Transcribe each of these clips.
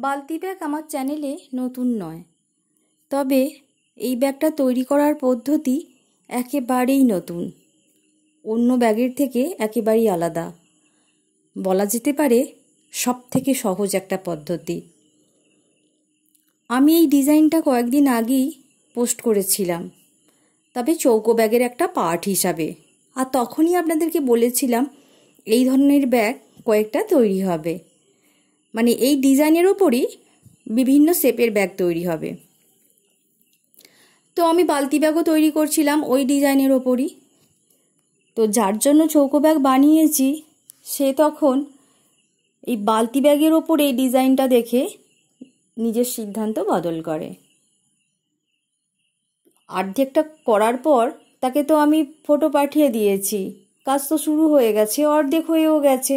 বালতি ব্যাগ আমার চ্যানেলে নতুন নয়, তবে এই ব্যাগটা তৈরি করার পদ্ধতি একেবারেই নতুন। অন্য ব্যাগের থেকে একেবারেই আলাদা, বলা যেতে পারে সব থেকে সহজ একটা পদ্ধতি। আমি এই ডিজাইনটা কয়েকদিন আগেই পোস্ট করেছিলাম, তবে চৌকো ব্যাগের একটা পার্ট হিসাবে। আর তখনই আপনাদেরকে বলেছিলাম এই ধরনের ব্যাগ কয়েকটা তৈরি হবে, মানে এই ডিজাইনের ওপরই বিভিন্ন শেপের ব্যাগ তৈরি হবে। তো আমি বালতি ব্যাগও তৈরি করছিলাম ওই ডিজাইনের ওপরই। তো যার জন্য চৌকো ব্যাগ বানিয়েছি সে তখন এই বালতি ব্যাগের ওপর এই ডিজাইনটা দেখে নিজের সিদ্ধান্ত বদল করে। অর্ধেকটা করার পর তাকে তো আমি ফটো পাঠিয়ে দিয়েছি, কাজ তো শুরু হয়ে গেছে, অর্ধেক হয়েও গেছে।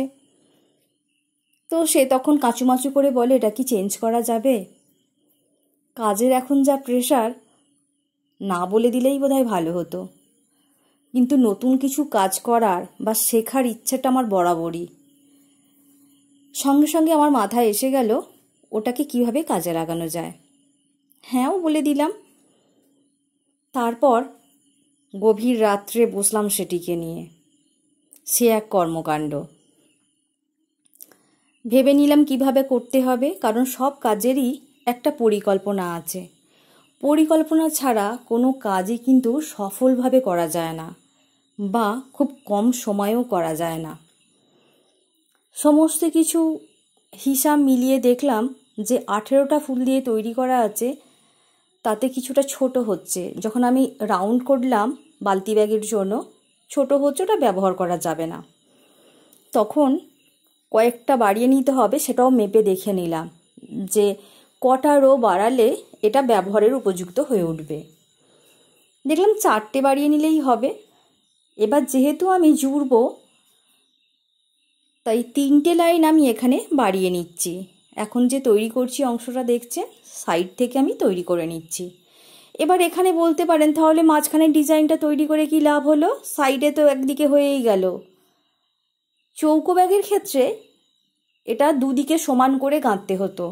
তো সে তখন কাঁচুমাচু করে বলে, এটা কি চেঞ্জ করা যাবে? কাজের এখন যা প্রেশার, না বলে দিলেই বোধহয় ভালো হতো। কিন্তু নতুন কিছু কাজ করার বা শেখার ইচ্ছেটা আমার বরাবরই। সঙ্গে সঙ্গে আমার মাথায় এসে গেল ওটাকে কিভাবে কাজে লাগানো যায়। হ্যাঁও বলে দিলাম। তারপর গভীর রাত্রে বসলাম সেটিকে নিয়ে। সে এক কর্মকাণ্ড। ভেবে নিলাম কিভাবে করতে হবে, কারণ সব কাজেরই একটা পরিকল্পনা আছে। পরিকল্পনা ছাড়া কোনো কাজই কিন্তু সফলভাবে করা যায় না, বা খুব কম সময়েও করা যায় না। সমস্ত কিছু হিসাব মিলিয়ে দেখলাম যে 18টা ফুল দিয়ে তৈরি করা আছে, তাতে কিছুটা ছোট হচ্ছে। যখন আমি রাউন্ড করলাম বালতি ব্যাগের জন্য, ছোট হচ্ছে, ওটা ব্যবহার করা যাবে না। তখন কয়েকটা বাড়িয়ে নিতে হবে, সেটাও মেপে দেখে নিলাম যে কটা রো বাড়ালে এটা ব্যবহারের উপযুক্ত হয়ে উঠবে। দেখলাম 4টে বাড়িয়ে নিলেই হবে। এবার যেহেতু আমি জুড়ব, তাই 3টে লাইন আমি এখানে বাড়িয়ে নিচ্ছি। এখন যে তৈরি করছি অংশটা দেখছেন, সাইড থেকে আমি তৈরি করে নিচ্ছি। এবার এখানে বলতে পারেন, তাহলে মাঝখানের ডিজাইনটা তৈরি করে কি লাভ হলো? সাইডে তো একদিকে হয়েই গেল। চৌকো ব্যাগের ক্ষেত্রে এটা দুদিকে সমান করে গাঁথতে হতো,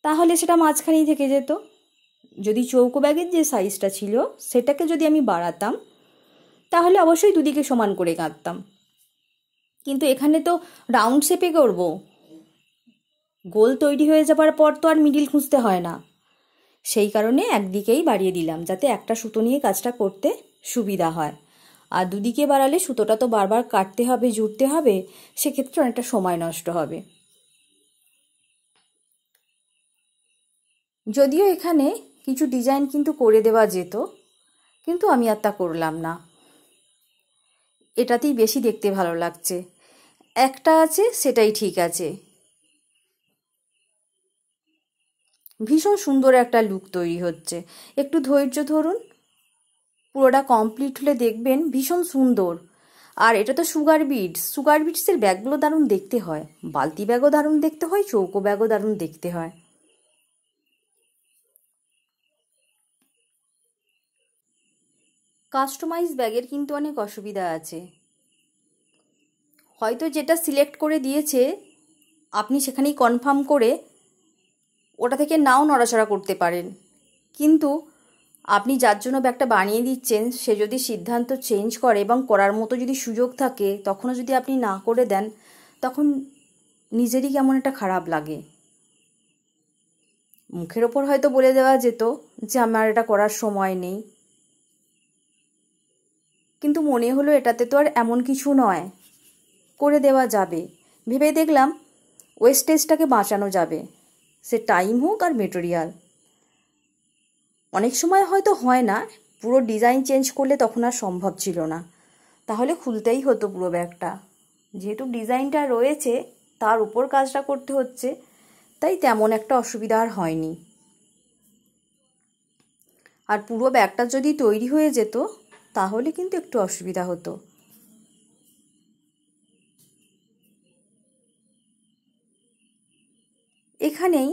তাহলে সেটা মাঝখানেই থেকে যেত। যদি চৌকো ব্যাগের যে সাইজটা ছিল সেটাকে যদি আমি বাড়াতাম, তাহলে অবশ্যই দুদিকে সমান করে গাঁথতাম। কিন্তু এখানে তো রাউন্ড শেপে করব, গোল তৈরি হয়ে যাবার পর তো আর মিডিল খুঁজতে হয় না। সেই কারণে একদিকেই বাড়িয়ে দিলাম, যাতে একটা সুতো নিয়ে কাজটা করতে সুবিধা হয়। আর দুদিকে বাড়ালে সুতোটা তো বারবার কাটতে হবে, জুড়তে হবে, সেক্ষেত্রে অনেকটা সময় নষ্ট হবে। যদিও এখানে কিছু ডিজাইন কিন্তু করে দেওয়া যেত, কিন্তু আমি আর তা করলাম না। এটাতেই বেশি দেখতে ভালো লাগছে। একটা আছে, সেটাই ঠিক আছে। ভীষণ সুন্দর একটা লুক তৈরি হচ্ছে। একটু ধৈর্য ধরুন, পুরোটা কমপ্লিট হলে দেখবেন ভীষণ সুন্দর। আর এটা তো সুগার বিটসের ব্যাগগুলো দারুণ দেখতে হয়। বালতি ব্যাগও দারুণ দেখতে হয়, চৌকো ব্যাগও দারুণ দেখতে হয়। কাস্টমাইজ ব্যাগের কিন্তু অনেক অসুবিধা আছে। হয়তো যেটা সিলেক্ট করে দিয়েছে আপনি সেখানেই কনফার্ম করে ওটা থেকে নাও নড়াচড়া করতে পারেন, কিন্তু আপনি যার জন্য ব্যাগটা বানিয়ে দিচ্ছেন সে যদি সিদ্ধান্ত চেঞ্জ করে এবং করার মতো যদি সুযোগ থাকে, তখনও যদি আপনি না করে দেন, তখন নিজেরই কেমন একটা খারাপ লাগে। মুখের ওপর হয়তো বলে দেওয়া যেত যে আমার এটা করার সময় নেই, কিন্তু মনে হলো এটাতে তো আর এমন কিছু নয়, করে দেওয়া যাবে। ভেবে দেখলাম ওয়েস্টেজটাকে বাঁচানো যাবে, সে টাইম হোক আর মেটেরিয়াল। অনেক সময় হয়তো হয় না, পুরো ডিজাইন চেঞ্জ করলে তখন আর সম্ভব ছিল না, তাহলে খুলতেই হতো পুরো ব্যাগটা। যেহেতু ডিজাইনটা রয়েছে, তার উপর কাজটা করতে হচ্ছে, তাই তেমন একটা অসুবিধা আর হয়নি। আর পুরো ব্যাগটা যদি তৈরি হয়ে যেত, তাহলে কিন্তু একটু অসুবিধা হতো। এখানেই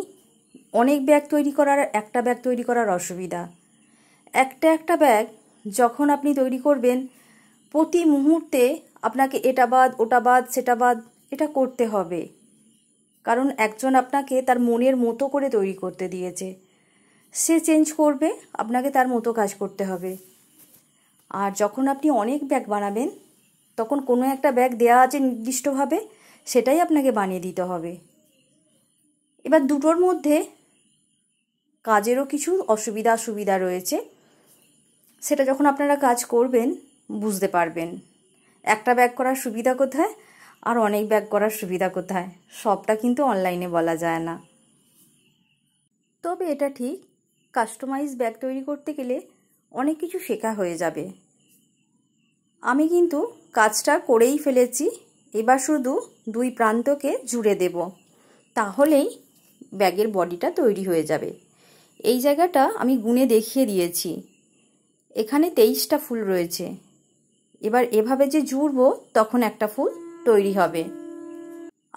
অনেক ব্যাগ তৈরি করার একটা ব্যাগ তৈরি করার অসুবিধা। একটা ব্যাগ যখন আপনি তৈরি করবেন, প্রতি মুহূর্তে আপনাকে এটা বাদ ওটা বাদ সেটা বাদ এটা করতে হবে, কারণ একজন আপনাকে তার মনের মতো করে তৈরি করতে দিয়েছে, সে চেঞ্জ করবে, আপনাকে তার মতো কাজ করতে হবে। আর যখন আপনি অনেক ব্যাগ বানাবেন তখন কোনো একটা ব্যাগ দেওয়া আছে নির্দিষ্টভাবে, সেটাই আপনাকে বানিয়ে দিতে হবে। এবার দুটোর মধ্যে কাজেরও কিছু অসুবিধা রয়েছে, সেটা যখন আপনারা কাজ করবেন বুঝতে পারবেন একটা ব্যাগ করার সুবিধা কোথায় আর অনেক ব্যাগ করার সুবিধা কোথায়। সবটা কিন্তু অনলাইনে বলা যায় না। তবে এটা ঠিক, কাস্টমাইজ ব্যাগ তৈরি করতে গেলে অনেক কিছু শেখা হয়ে যাবে। আমি কিন্তু কাজটা করেই ফেলেছি, এবার শুধু দুই প্রান্তকে জুড়ে দেব, তাহলেই ব্যাগের বডিটা তৈরি হয়ে যাবে। এই জায়গাটা আমি গুনে দেখিয়ে দিয়েছি, এখানে 23টা ফুল রয়েছে। এবার এভাবে যে জুড়বো তখন একটা ফুল তৈরি হবে।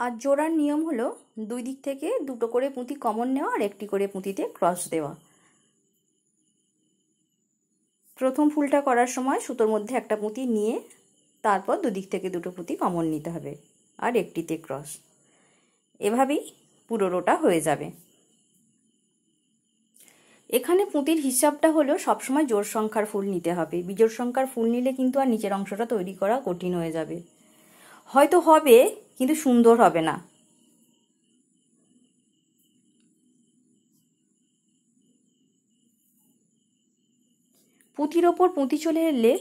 আর জোড়ার নিয়ম হলো দুই দিক থেকে দুটো করে পুঁতি কমন নেওয়া আর একটি করে পুঁতিতে ক্রস দেওয়া। প্রথম ফুলটা করার সময় সুতোর মধ্যে একটা পুঁতি নিয়ে তারপর দুদিক থেকে দুটো পুঁতি কমন নিতে হবে আর একটিতে ক্রস। এভাবেই পুরো রোটা হয়ে যাবে। এখানে পুঁতির হিসাবটা হলো সবসময় জোড় সংখ্যার ফুল নিতে হবে। বিজোড় সংখ্যার ফুল নিলে কিন্তু আর নিচের অংশটা তৈরি করা কঠিন হয়ে যাবে, হয়তো হবে কিন্তু সুন্দর হবে না। পুঁতির ওপর পুঁতি চলে এলে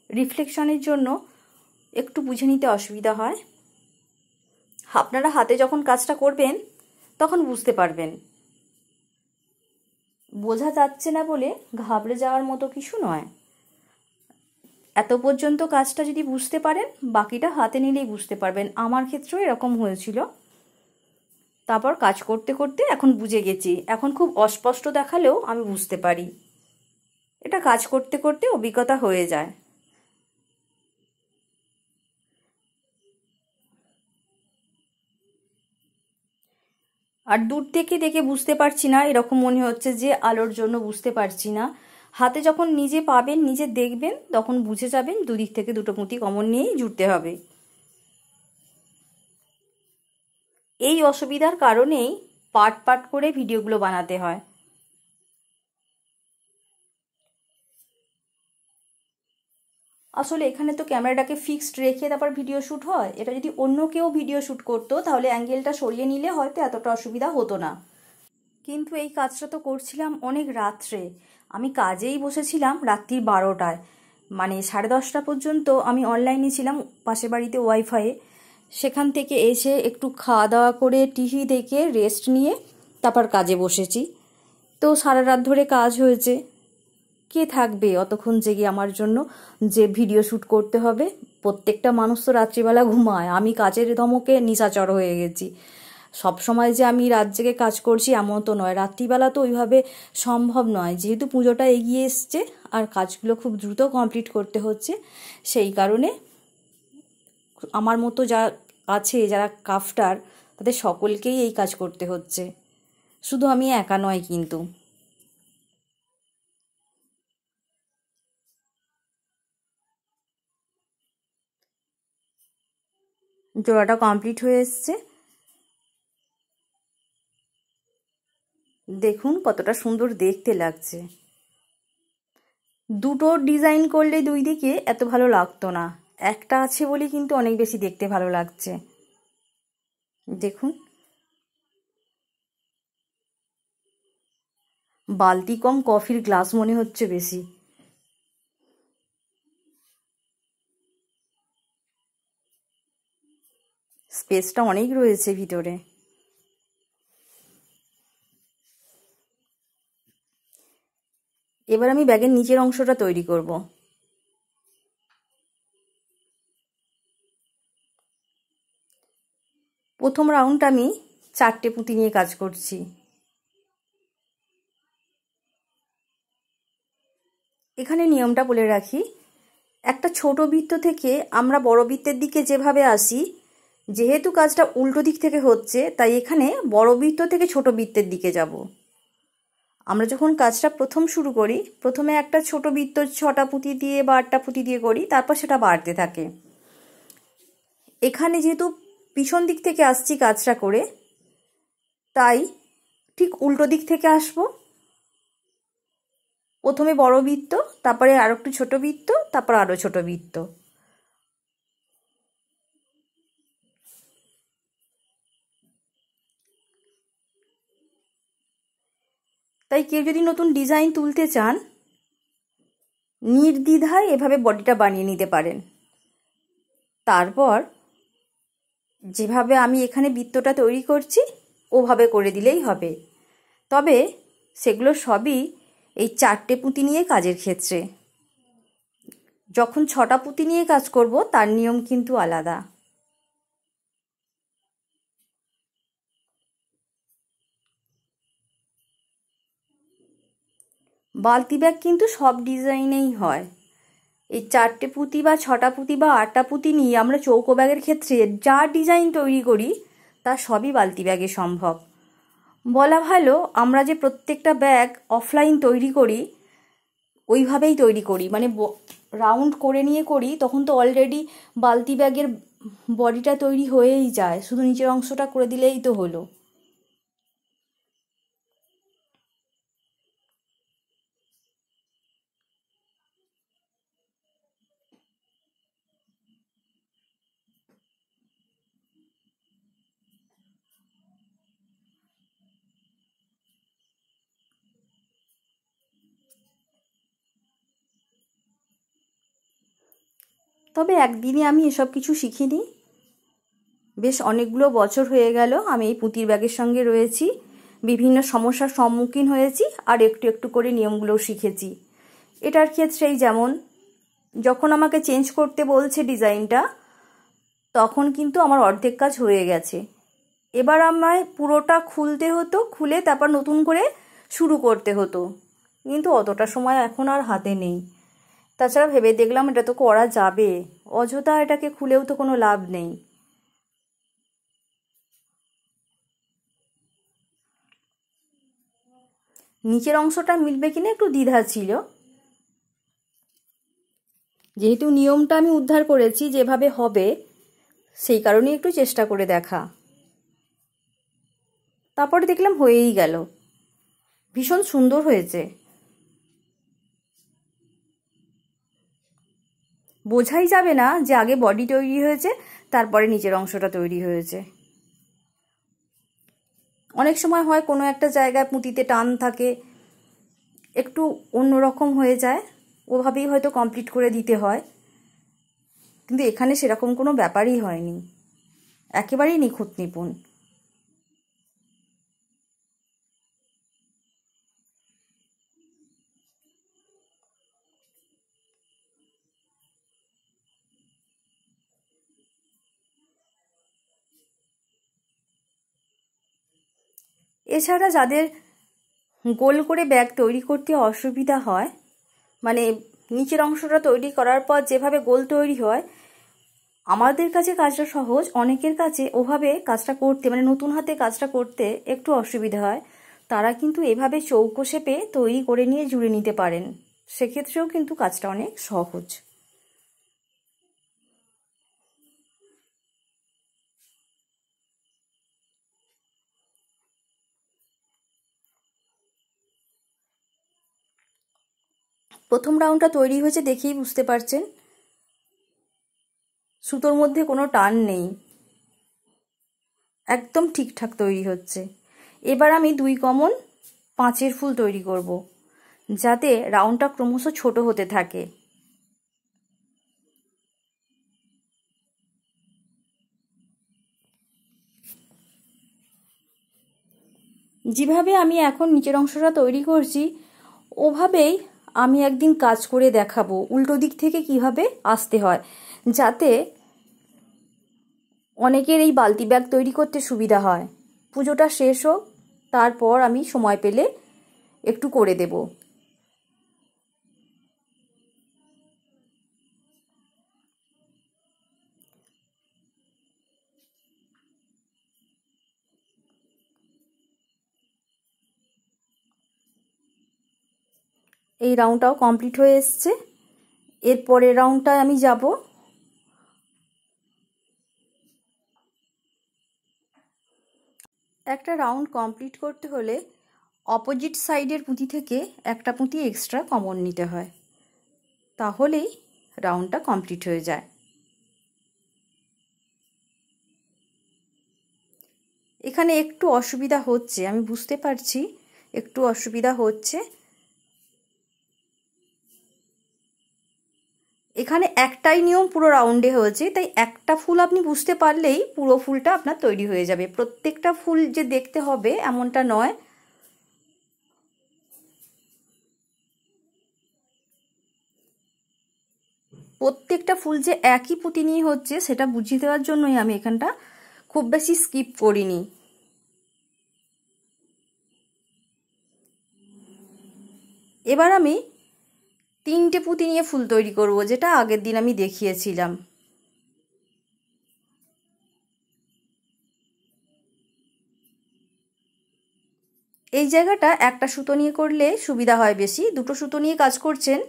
রিফ্লেকশনের জন্য একটু বুঝে নিতে অসুবিধা হয়। আপনারা হাতে যখন কাজটা করবেন তখন বুঝতে পারবেন। বোঝা যাচ্ছে না বলে ঘাবড়ে যাওয়ার মতো কিছু নয়। এত পর্যন্ত কাজটা যদি বুঝতে পারেন বাকিটা হাতে নিলেই বুঝতে পারবেন। আমার ক্ষেত্রেও এরকম হয়েছিল। তারপর কাজ করতে করতে এখন বুঝে গেছি, এখন খুব অস্পষ্ট দেখালেও আমি বুঝতে পারি। এটা কাজ করতে করতে অভিজ্ঞতা হয়ে যায়। আর দূর থেকে দেখে বুঝতে পারছি না, এরকম মনে হচ্ছে যে আলোর জন্য বুঝতে পারছি না। হাতে যখন নিজে পাবেন, নিজে দেখবেন, তখন বুঝে যাবেন দুদিক থেকে দুটো পুঁতি কমন নিয়েই জুড়তে হবে। এই অসুবিধার কারণেই পার্ট পার্ট করে ভিডিওগুলো বানাতে হয়। আসলে এখানে তো ক্যামেরাটাকে ফিক্সড রেখে তারপর ভিডিও শ্যুট হয়। এটা যদি অন্য কেউ ভিডিও শ্যুট করতো তাহলে অ্যাঙ্গেলটা সরিয়ে নিলে হয়তো এতটা অসুবিধা হতো না। কিন্তু এই কাজটা তো করছিলাম অনেক রাত্রে। আমি কাজেই বসেছিলাম রাত্রির 12টায়, মানে 10:30 পর্যন্ত আমি অনলাইনে ছিলাম পাশের বাড়িতে ওয়াইফাইয়ে। সেখান থেকে এসে একটু খাওয়া দাওয়া করে টিভি দেখে রেস্ট নিয়ে তারপর কাজে বসেছি। তো সারা রাত ধরে কাজ হয়েছে। কে থাকবে অতক্ষণ জেগে আমার জন্য যে ভিডিও শ্যুট করতে হবে? প্রত্যেকটা মানুষ তো রাত্রিবেলা ঘুমায়, আমি কাজের ধমকে নিশাচর হয়ে গেছি। সব সময় যে আমি রাত জেগে কাজ করছি এমন তো নয়, রাত্রিবেলা তো ওইভাবে সম্ভব নয়। যেহেতু পুজোটা এগিয়ে এসছে আর কাজগুলো খুব দ্রুত কমপ্লিট করতে হচ্ছে, সেই কারণে আমার মতো যা আছে যারা ক্রাফটার তাদের সকলকেই এই কাজ করতে হচ্ছে, শুধু আমি একা নয়। কিন্তু জোড়াটা কমপ্লিট হয়ে এসছে, দেখুন কতটা সুন্দর দেখতে লাগছে। দুটো ডিজাইন করলে দুই দিকে এত ভালো লাগতো না, একটা আছে বলে কিন্তু অনেক বেশি দেখতে ভালো লাগছে। দেখুন, বালতি কম কফির গ্লাস মনে হচ্ছে বেশি। স্পেসটা অনেক রয়েছে ভিতরে। এবার আমি ব্যাগের নিচের অংশটা তৈরি করব। প্রথম রাউন্ড আমি 4টে পুঁতি নিয়ে কাজ করছি। এখানে নিয়মটা বলে রাখি, একটা ছোট বৃত্ত থেকে আমরা বড় বৃত্তের দিকে যেভাবে আসি, যেহেতু কাজটা উল্টো দিক থেকে হচ্ছে তাই এখানে বড় বৃত্ত থেকে ছোট বৃত্তের দিকে যাব। আমরা যখন কাজটা প্রথম শুরু করি, প্রথমে একটা ছোট বৃত্ত 6টা পুঁতি দিয়ে বা 8টা পুঁতি দিয়ে করি, তারপর সেটা বাড়তে থাকে। এখানে যেহেতু পিছন দিক থেকে আসছি কাজটা করে, তাই ঠিক উল্টো দিক থেকে আসবো। প্রথমে বড় বৃত্ত, তারপরে আরো একটু ছোট বৃত্ত, তারপর আরো ছোট বৃত্ত। তাই কেউ যদি নতুন ডিজাইন তুলতে চান, নির্দ্বিধায় এভাবে বডিটা বানিয়ে নিতে পারেন। তারপর যেভাবে আমি এখানে বৃত্তটা তৈরি করছি ওভাবে করে দিলেই হবে। তবে সেগুলো সবই এই 4টে পুঁতি নিয়ে কাজের ক্ষেত্রে। যখন 6টা পুঁতি নিয়ে কাজ করব তার নিয়ম কিন্তু আলাদা। বালতি ব্যাগ কিন্তু সব ডিজাইনেই হয়। এই 4টে পুঁতি বা 6টা পুঁতি বা 8টা পুঁতি নিয়ে আমরা চৌকো ব্যাগের ক্ষেত্রে যা ডিজাইন তৈরি করি তা সবই বালতি ব্যাগে সম্ভব। বলা ভালো, আমরা যে প্রত্যেকটা ব্যাগ অফলাইন তৈরি করি ওইভাবেই তৈরি করি, মানে রাউন্ড করে নিয়ে করি, তখন তো অলরেডি বালতি ব্যাগের বডিটা তৈরি হয়েই যায়, শুধু নিচের অংশটা করে দিলেই তো হলো। তবে একদিনে আমি এসব কিছু শিখিনি। বেশ অনেকগুলো বছর হয়ে গেল আমি এই পুঁতির ব্যাগের সঙ্গে রয়েছি, বিভিন্ন সমস্যার সম্মুখীন হয়েছি আর একটু একটু করে নিয়মগুলোও শিখেছি। এটার ক্ষেত্রেই যেমন যখন আমাকে চেঞ্জ করতে বলছে ডিজাইনটা, তখন কিন্তু আমার অর্ধেক কাজ হয়ে গেছে। এবার আমায় পুরোটা খুলতে হতো, খুলে তারপর নতুন করে শুরু করতে হতো, কিন্তু অতটা সময় এখন আর হাতে নেই। তাছাড়া ভেবে দেখলাম এটা তো করা যাবে, অযথা এটাকে খুলেও তো কোনো লাভ নেই। নিচের অংশটা মিলবে কিনা একটু দ্বিধা ছিল, যেহেতু নিয়মটা আমি উদ্ধার করেছি যেভাবে হবে, সেই কারণেই একটু চেষ্টা করে দেখা। তারপরে দেখলাম হয়েই গেল, ভীষণ সুন্দর হয়েছে। বোঝাই যাবে না যে আগে বডি তৈরি হয়েছে তারপরে নিচের অংশটা তৈরি হয়েছে। অনেক সময় হয় কোনো একটা জায়গায় পুঁতিতে টান থাকে, একটু অন্যরকম হয়ে যায়, ওভাবেই হয়তো কমপ্লিট করে দিতে হয়, কিন্তু এখানে সেরকম কোনো ব্যাপারই হয়নি, একেবারেই নিখুঁত নিপুণ। এছাড়া যাদের গোল করে ব্যাগ তৈরি করতে অসুবিধা হয়, মানে নিচের অংশটা তৈরি করার পর যেভাবে গোল তৈরি হয়, আমাদের কাছে কাজটা সহজ, অনেকের কাছে ওভাবে কাজটা করতে, মানে নতুন হাতে কাজটা করতে একটু অসুবিধা হয়, তারা কিন্তু এভাবে চৌকো শেপে তৈরি করে নিয়ে জুড়ে নিতে পারেন, সেক্ষেত্রেও কিন্তু কাজটা অনেক সহজ। প্রথম রাউন্ডটা তৈরি হয়েছে দেখেই বুঝতে পারছেন, সুতোর মধ্যে কোনো টান নেই, একদম ঠিকঠাক তৈরি হচ্ছে। এবার আমি 2 কমন 5-এর ফুল তৈরি করব, যাতে রাউন্ডটা ক্রমশ ছোট হতে থাকে। যেভাবে আমি এখন নিচের অংশটা তৈরি করছি ওভাবেই আমি একদিন কাজ করে দেখাবো, উল্টো দিক থেকে কিভাবে আসতে হয়, যাতে অনেকের এই বালতি ব্যাগ তৈরি করতে সুবিধা হয়। পুজোটা শেষ হোক, তারপর আমি সময় পেলে একটু করে দেব। এই রাউন্ডটাও কমপ্লিট হয়ে এসছে, এর পরের রাউন্ডটায় আমি যাব। একটা রাউন্ড কমপ্লিট করতে হলে অপোজিট সাইডের পুঁতি থেকে একটা পুঁতি এক্সট্রা কমন নিতে হয়, তাহলেই রাউন্ডটা কমপ্লিট হয়ে যায়। এখানে একটু অসুবিধা হচ্ছে, আমি বুঝতে পারছি একটু অসুবিধা হচ্ছে। এখানে একটাই নিয়ম পুরো রাউন্ডে হয়েছে, তাই একটা ফুল আপনি বুঝতে পারলেই পুরো ফুলটা আপনার তৈরি হয়ে যাবে। প্রত্যেকটা ফুল যে দেখতে হবে এমনটা নয়। প্রত্যেকটা ফুল যে একই পুঁতি নিয়ে হচ্ছে সেটা বুঝিয়ে দেওয়ার জন্যই আমি এখানটা খুব বেশি স্কিপ করিনি। এবার আমি 3টে পুঁতি নিয়ে ফুল তৈরি করব, যেটা আগের দিন আমি দেখিয়েছিলাম। এই জায়গাটা একটা সুতো নিয়ে করলে সুবিধা হয় বেশি। দুটো সুতো নিয়ে কাজ করছেন,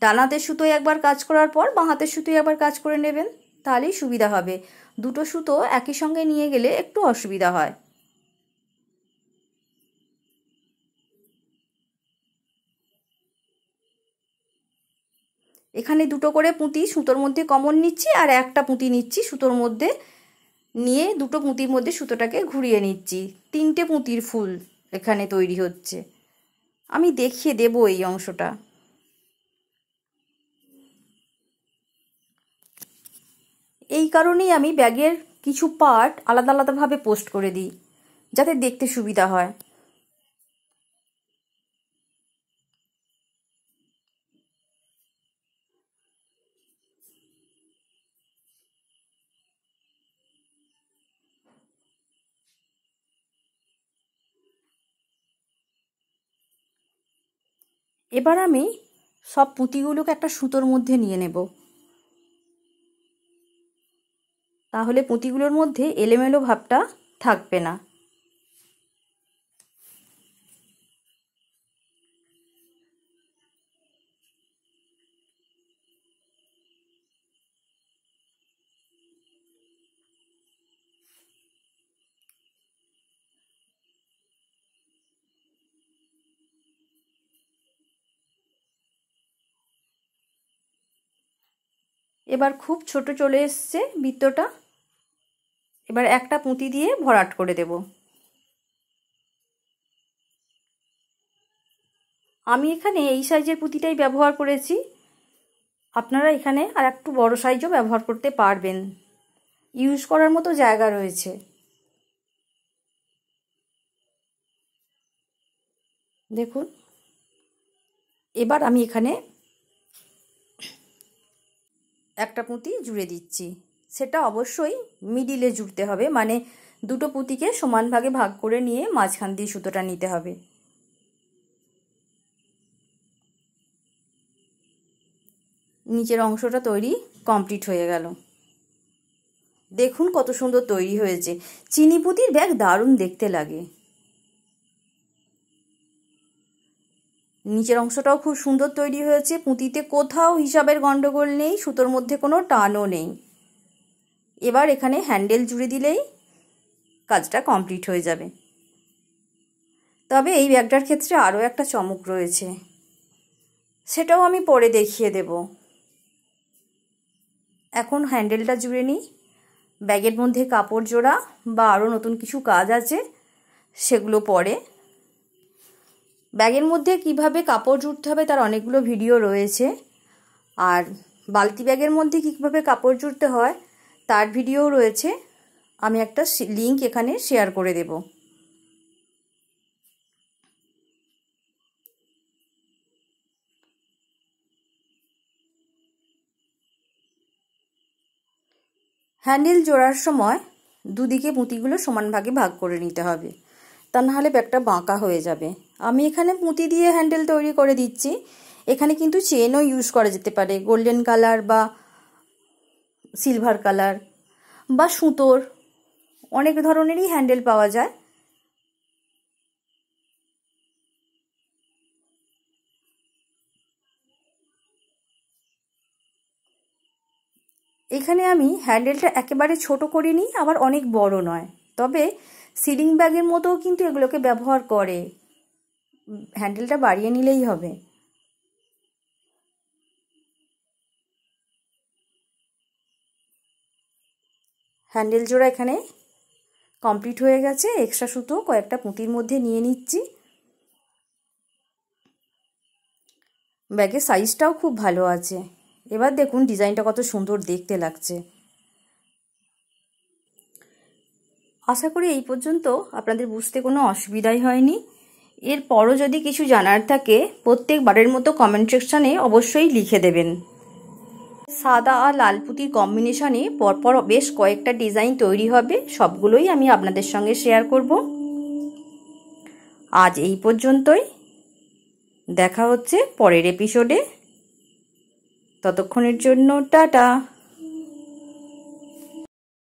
ডান হাতের সুতোয় একবার কাজ করার পর বাঁ হাতের সুতোয় একবার কাজ করে নেবেন, তাহলেই সুবিধা হবে। দুটো সুতো একই সঙ্গে নিয়ে গেলে একটু অসুবিধা হয়। এখানে দুটো করে পুঁতি সুতোর মধ্যে কমন নিচ্ছি, আর একটা পুঁতি নিচ্ছি সুতোর মধ্যে, নিয়ে দুটো পুঁতির মধ্যে সুতোটাকে ঘুরিয়ে নিচ্ছি। 3টে পুঁতির ফুল এখানে তৈরি হচ্ছে, আমি দেখিয়ে দেব এই অংশটা। এই কারণেই আমি ব্যাগের কিছু পার্ট আলাদা আলাদাভাবে পোস্ট করে দিই, যাতে দেখতে সুবিধা হয়। এবার আমি সব পুঁতিগুলোকে একটা সুতোর মধ্যে নিয়ে নেব, তাহলে পুঁতিগুলোর মধ্যে এলোমেলো ভাবটা থাকবে না। এবার খুব ছোট চলে এসছে বৃত্তটা, এবার একটা পুঁতি দিয়ে ভরাট করে দেব। আমি এখানে এই সাইজের পুঁতিটাই ব্যবহার করেছি, আপনারা এখানে আর একটু বড় সাইজও ব্যবহার করতে পারবেন, ইউজ করার মতো জায়গা রয়েছে। দেখুন, এবার আমি এখানে একটা পুঁতি জুড়ে দিচ্ছি, সেটা অবশ্যই মিডিলে জুড়তে হবে, মানে দুটো পুঁতিকে সমান ভাগে ভাগ করে নিয়ে মাঝখান দিয়ে সুতোটা নিতে হবে। নিচের অংশটা তৈরি কমপ্লিট হয়ে গেল। দেখুন কত সুন্দর তৈরি হয়েছে। চিনি পুঁতির ব্যাগ দারুণ দেখতে লাগে। নিচের অংশটাও খুব সুন্দর তৈরি হয়েছে, পুঁতিতে কোথাও হিসাবের গন্ডগোল নেই, সুতোর মধ্যে কোনো টানও নেই। এবার এখানে হ্যান্ডেল জুড়ে দিলেই কাজটা কমপ্লিট হয়ে যাবে। তবে এই ব্যাগটার ক্ষেত্রে আরও একটা চমক রয়েছে, সেটাও আমি পরে দেখিয়ে দেব। এখন হ্যান্ডেলটা জুড়ে নিই। ব্যাগের মধ্যে কাপড় জোড়া বা আরও নতুন কিছু কাজ আছে, সেগুলো পরে। ব্যাগের মধ্যে কিভাবে কাপড় জুড়তে হবে তার অনেকগুলো ভিডিও রয়েছে, আর বালতি ব্যাগের মধ্যে কীভাবে কাপড় জুড়তে হয় তার ভিডিও রয়েছে, আমি একটা লিংক এখানে শেয়ার করে দেব। হ্যান্ডেল জোড়ার সময় দুদিকে পুঁতিগুলো সমান ভাগে ভাগ করে নিতে হবে, তা নাহলে ব্যাগটা বাঁকা হয়ে যাবে। আমি এখানে পুঁতি দিয়ে হ্যান্ডেল তৈরি করে দিচ্ছি। এখানে কিন্তু চেনও ইউজ করা যেতে পারে, গোল্ডেন কালার বা সিলভার কালার বা সুতোর, অনেক ধরনেরই হ্যান্ডেল পাওয়া যায়। এখানে আমি হ্যান্ডেলটা একেবারে ছোট করিনি, আবার অনেক বড় নয়, তবে সিলিং ব্যাগের মতোও কিন্তু এগুলোকে ব্যবহার করে, হ্যান্ডেলটা বাড়িয়ে নিলেই হবে। হ্যান্ডেল জোড়া এখানে কমপ্লিট হয়ে গেছে। এক্সট্রা সুতো কয়েকটা পুঁতির মধ্যে নিয়ে নিচ্ছি। ব্যাগের সাইজটাও খুব ভালো আছে। এবার দেখুন ডিজাইনটা কত সুন্দর দেখতে লাগছে। আশা করি এই পর্যন্ত আপনাদের বুঝতে কোনো অসুবিধাই হয়নি। এরপরও যদি কিছু জানার থাকে প্রত্যেকবারের মতো কমেন্ট সেকশানে অবশ্যই লিখে দেবেন। সাদা আর লাল পুঁতির কম্বিনেশনে পরপর বেশ কয়েকটা ডিজাইন তৈরি হবে, সবগুলোই আমি আপনাদের সঙ্গে শেয়ার করব। আজ এই পর্যন্তই, দেখা হচ্ছে পরের এপিসোডে। ততক্ষণের জন্য টাটা।